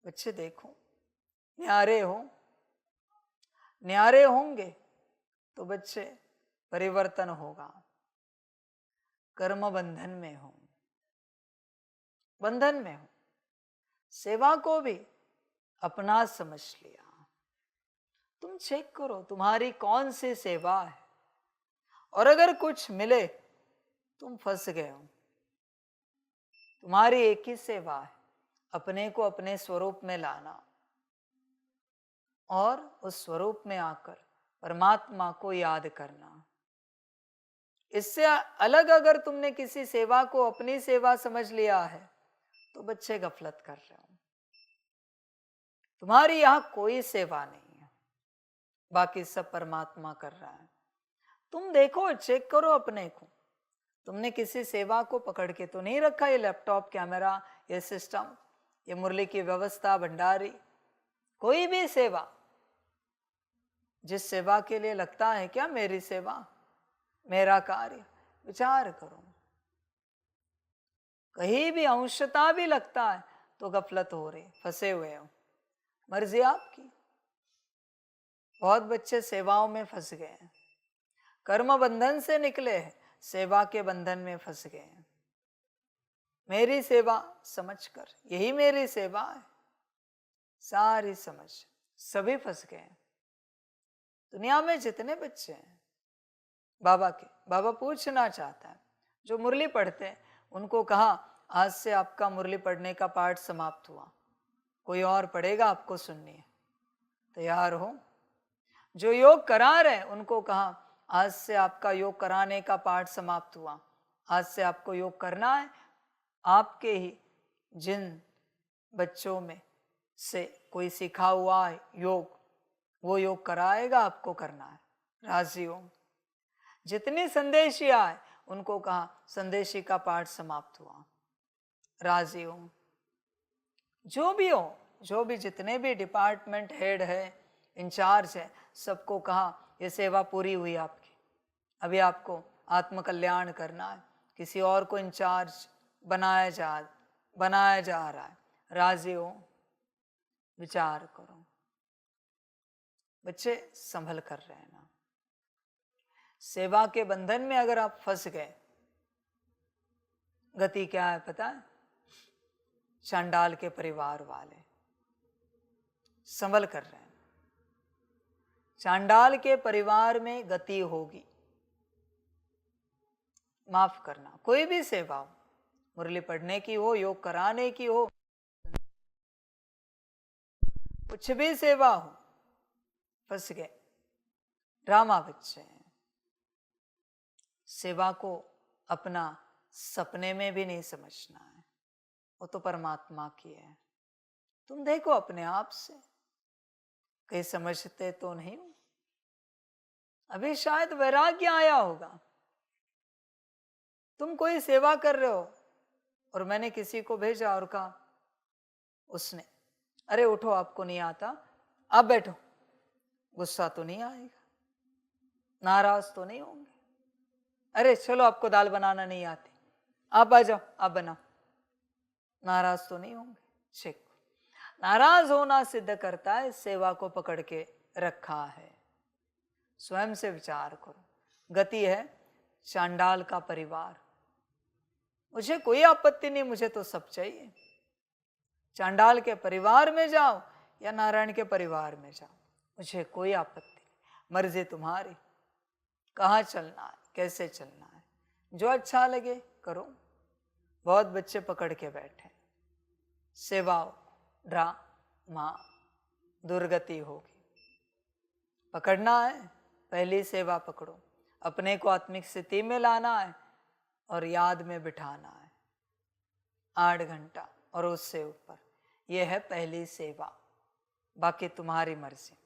बच्चे देखो, न्यारे हो, न्यारे होंगे तो बच्चे परिवर्तन होगा। कर्म बंधन में हो, बंधन में हो, सेवा को भी अपना समझ लिया। तुम चेक करो तुम्हारी कौन सी सेवा है, और अगर कुछ मिले तुम फंस गए हो। तुम्हारी एक ही सेवा है, अपने को अपने स्वरूप में लाना और उस स्वरूप में आकर परमात्मा को याद करना। इससे अलग अगर तुमने किसी सेवा को अपनी सेवा समझ लिया है तो बच्चे गफलत कर रहे हो। तुम्हारी यहां कोई सेवा नहीं है, बाकी सब परमात्मा कर रहा है। तुम देखो, चेक करो अपने को। तुमने किसी सेवा को पकड़ के तो नहीं रखा, ये लैपटॉप, कैमरा, ये सिस्टम, ये मुरली की व्यवस्था, भंडारी, कोई भी सेवा। जिस सेवा के लिए लगता है क्या मेरी सेवा, मेरा कार्य, विचार करो। कहीं भी अंशता भी लगता है तो गफलत हो रही, फंसे हुए हो। मर्जी आपकी। बहुत बच्चे सेवाओं में फंस गए हैं, कर्म बंधन से निकले हैं, सेवा के बंधन में फंस गए हैं। मेरी सेवा समझकर, यही मेरी सेवा है, सारी समझ, सभी फंस गए हैं। दुनिया में जितने बच्चे हैं बाबा के, बाबा पूछना चाहता है, जो मुरली पढ़ते हैं उनको कहा आज से आपका मुरली पढ़ने का पाठ समाप्त हुआ, कोई और पढ़ेगा, आपको सुननी है, तैयार हो। जो योग करा रहे उनको कहा आज से आपका योग कराने का पाठ समाप्त हुआ, आज से आपको योग करना है। आपके ही जिन बच्चों में से कोई सीखा हुआ है योग, वो योग कराएगा, आपको करना है, राजी हो। जितनी संदेशी आए उनको कहा संदेशी का पाठ समाप्त हुआ, राजी हो। जो भी हो, जो भी जितने भी डिपार्टमेंट हेड है, इंचार्ज है, सबको कहा ये सेवा पूरी हुई आपकी, अभी आपको आत्मकल्याण करना है। किसी और को इंचार्ज बनाया जा रहा है, राजी हो। विचार करो। बच्चे संभल कर रहे हैं ना। सेवा के बंधन में अगर आप फंस गए, गति क्या है पता है? चांडाल के परिवार वाले संभल कर रहे हैं। चांडाल के परिवार में गति होगी। माफ करना, कोई भी सेवा हो, मुरली पढ़ने की हो, योग कराने की हो, कुछ भी सेवा हो, फंस गए। ड्रामा बच्चे हैं। सेवा को अपना सपने में भी नहीं समझना है, वो तो परमात्मा की है। तुम देखो अपने आप से, कहीं समझते तो नहीं हो। अभी शायद वैराग्य आया होगा। तुम कोई सेवा कर रहे हो और मैंने किसी को भेजा और कहा, उसने अरे उठो, आपको नहीं आता, आप बैठो। गुस्सा तो नहीं आएगा, नाराज तो नहीं होंगे। अरे चलो, आपको दाल बनाना नहीं आती, आप आ जाओ, आप बनाओ। नाराज तो नहीं होंगे। चेक। नाराज होना सिद्ध करता है सेवा को पकड़ के रखा है। स्वयं से विचार करो। गति है चांडाल का परिवार। मुझे कोई आपत्ति नहीं, मुझे तो सब चाहिए। चांडाल के परिवार में जाओ या नारायण के परिवार में जाओ, मुझे कोई आपत्ति नहीं, मर्जी तुम्हारी। कहाँ चलना है, कैसे चलना है, जो अच्छा लगे करो। बहुत बच्चे पकड़ के बैठे, सेवाओं ड्रामा, दुर्गति होगी। पकड़ना है, पहली सेवा पकड़ो, अपने को आत्मिक स्थिति में लाना है और याद में बिठाना है 8 घंटा और उससे ऊपर। यह है पहली सेवा, बाकी तुम्हारी मर्जी।